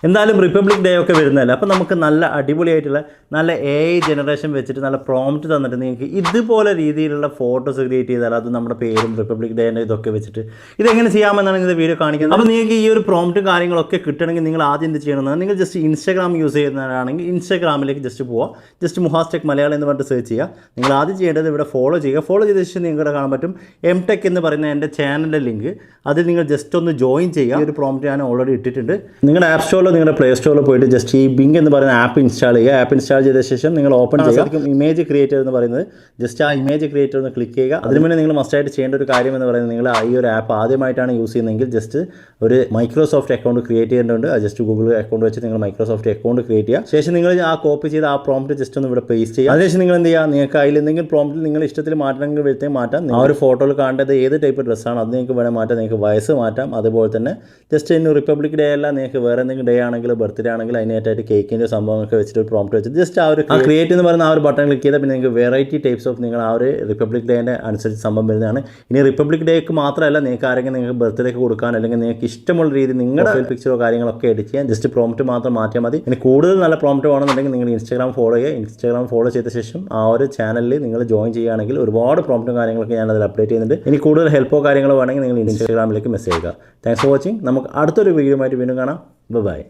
എന്തായാലും republic day ഒക്കെ വരുന്നതല്ല, അപ്പോൾ നമുക്ക് നല്ല അടിപൊളിയായിട്ടുള്ള നല്ല AI ജനറേഷൻ വെച്ചിട്ട് നല്ല പ്രോംപ്റ്റ് തന്നിട്ട് നിങ്ങൾക്ക് ഇതുപോലെ രീതിയിലുള്ള ഫോട്ടോസ് ക്രിയേറ്റ് ചെയ്താൽ അത് നമ്മുടെ പേരും റിപ്പബ്ലിക് ഡേൻ്റെ ഇതൊക്കെ വെച്ചിട്ട് ഇതെങ്ങനെ ചെയ്യാമെന്നാണ് ഇന്നത്തെ വീഡിയോ കാണിക്കുന്നത്. അപ്പോൾ നിങ്ങൾക്ക് ഈ ഒരു പ്രോംപ്റ്റും കാര്യങ്ങളൊക്കെ കിട്ടണമെങ്കിൽ നിങ്ങൾ ആദ്യം എന്ത് ചെയ്യണമെന്നാണ്, നിങ്ങൾ ജസ്റ്റ് ഇൻസ്റ്റാഗ്രാം യൂസ് ചെയ്യുന്നവരാണെങ്കിൽ ഇൻസ്റ്റാഗ്രാമിലേക്ക് ജസ്റ്റ് പോവുക, ജസ്റ്റ് മുഹാസ് മലയാളം എന്ന് പറഞ്ഞിട്ട് സെർച്ച് ചെയ്യുക. നിങ്ങൾ ആദ്യം ചെയ്യേണ്ടത് ഇവിടെ ഫോളോ ചെയ്യുക. ഫോളോ ചെയ്ത ശേഷം നിങ്ങളുടെ കാണാൻ പറ്റും MTech എന്ന് പറയുന്ന എൻ്റെ ചാനലിൻ്റെ ലിങ്ക്, അതിൽ നിങ്ങൾ ജസ്റ്റ് ഒന്ന് ജോയിൻ ചെയ്യുക. ഈ ഒരു പ്രോംപ്റ്റ് ഞാൻ ഓൾറെഡി ഇട്ടിട്ടുണ്ട്. നിങ്ങളുടെ ആപ്പ് സ്റ്റോറിലോ നിങ്ങളുടെ പ്ലേ സ്റ്റോറിൽ പോയിട്ട് ജസ്റ്റ് ഈ ബിങ് എന്ന് പറയുന്ന ആപ്പ് ഇൻസ്റ്റാൾ ചെയ്യുക. ആപ്പ് ഇൻസ്റ്റാൾ ചെയ്ത ശേഷം നിങ്ങൾ ഓപ്പൺ ചെയ്യുക. ഇമേജ് ക്രിയേറ്റർ എന്ന് പറയുന്നത് ജസ്റ്റ് ആ ഇമേജ് ക്രിയേറ്റർ ഒന്ന് ക്ലിക്ക് ചെയ്യുക. അതിന് മുന്നേ നിങ്ങൾ മസ്റ്റായിട്ട് ചെയ്യേണ്ട ഒരു കാര്യം എന്ന് പറയുന്നത്, നിങ്ങൾ ഈ ഒരു ആപ്പ് ആദ്യമായിട്ടാണ് യൂസ് ചെയ്യുന്നതെങ്കിൽ ജസ്റ്റ് ഒരു മൈക്രോസോഫ്റ്റ് അക്കൗണ്ട് ക്രിയേറ്റ് ചെയ്യേണ്ടതുണ്ട്. ജസ്റ്റ് ഗൂഗിൾ അക്കൗണ്ട് വെച്ച് നിങ്ങൾ മൈക്രോസോഫ്റ്റ് അക്കൗണ്ട് ക്രിയേറ്റ് ചെയ്യുക. ശേഷം നിങ്ങൾ ആ കോപ്പി ചെയ്ത് ആ പ്രോംപ്റ്റ് ജസ്റ്റ് ഒന്ന് ഇവിടെ പേസ്റ്റ് ചെയ്യുക. അതിനുശേഷം നിങ്ങൾ എന്ത് ചെയ്യുക, നിങ്ങൾക്ക് അതിൽ എന്തെങ്കിലും പ്രോംപ്റ്റിൽ നിങ്ങൾ ഇഷ്ടത്തിൽ മാറ്റണമെങ്കിൽ വരുത്തേക്ക് മാറ്റാം. ആ ഒരു ഫോട്ടോയിൽ കാണേണ്ടത് ഏത് ടൈപ്പ് ഡ്രസ്സാണ് അത് നിങ്ങൾക്ക് വേണേൽ മാറ്റാം. നിങ്ങൾക്ക് വയസ്സ് മാറ്റാം. അതുപോലെ തന്നെ ജസ്റ്റ് ഇന്ന് റിപ്പബ്ലിക് ഡേ അല്ല, നിങ്ങൾക്ക് വേറെ എന്തെങ്കിലും ഡേ ആണെങ്കിൽ ബർത്ത്ഡേ ആണെങ്കിൽ അതിനായിട്ട് കേക്കിൻ്റെ സംഭവങ്ങളൊക്കെ വെച്ചിട്ട് ഒരു പ്രോംപ്റ്റ് വെച്ചിട്ട് ജസ്റ്റ് ആ ഒരു ക്രിയേറ്റ് എന്ന് പറയുന്ന ആ ഒരു ബട്ടൺ ക്ലിക്ക് ചെയ്താൽ പിന്നെ നിങ്ങൾക്ക് വെറൈറ്റി ടൈപ്സ് ഓഫ് നിങ്ങൾ ആ ഒരു റിപ്പബ്ലിക് ഡേൻ്റെ അനുസരിച്ച് സംഭവം വരുന്നതാണ്. ഇനി റിപ്പബ്ലിക് ഡേക്ക് മാത്രമല്ല, നിങ്ങൾക്ക് ആരെങ്കിലും നിങ്ങൾക്ക് ബർത്ത്ഡേക്ക് കൊടുക്കാൻ അല്ലെങ്കിൽ നിങ്ങൾക്ക് ഇഷ്ടമുള്ള രീതി നിങ്ങളുടെ പിക്ചറോ കാര്യങ്ങളൊക്കെ എഡിറ്റ് ചെയ്യാൻ ജസ്റ്റ് പ്രോംപ്റ്റ് മാത്രം മാറ്റിയാൽ മതി. ഇനി കൂടുതൽ നല്ല പ്രോംപ്റ്റ് വേണമെന്നുണ്ടെങ്കിൽ നിങ്ങൾ ഇൻസ്റ്റാഗ്രാം ഫോളോ ചെയ്യുക. ഇൻസ്റ്റാഗ്രാം ഫോളോ ചെയ്ത ശേഷം ആ ഒരു ചാനലിൽ നിങ്ങൾ ജോയിൻ ചെയ്യുകയാണെങ്കിൽ ഒരുപാട് പ്രോംപ്റ്റും കാര്യങ്ങളൊക്കെ ഞാൻ അതിൽ അപ്ഡേറ്റ് ചെയ്യുന്നുണ്ട്. ഇനി കൂടുതൽ ഹെൽപ്പോ കാര്യങ്ങളോ വേണമെങ്കിൽ നിങ്ങൾ ഇൻസ്റ്റാഗ്രാമിലേക്ക് മെസ്സേജ് ചെയ്യുക. Thanks for watching. നമുക്ക് അടുത്തൊരു വീഡിയോ ആയിട്ട് വീണ്ടും കാണാം. ബൈ.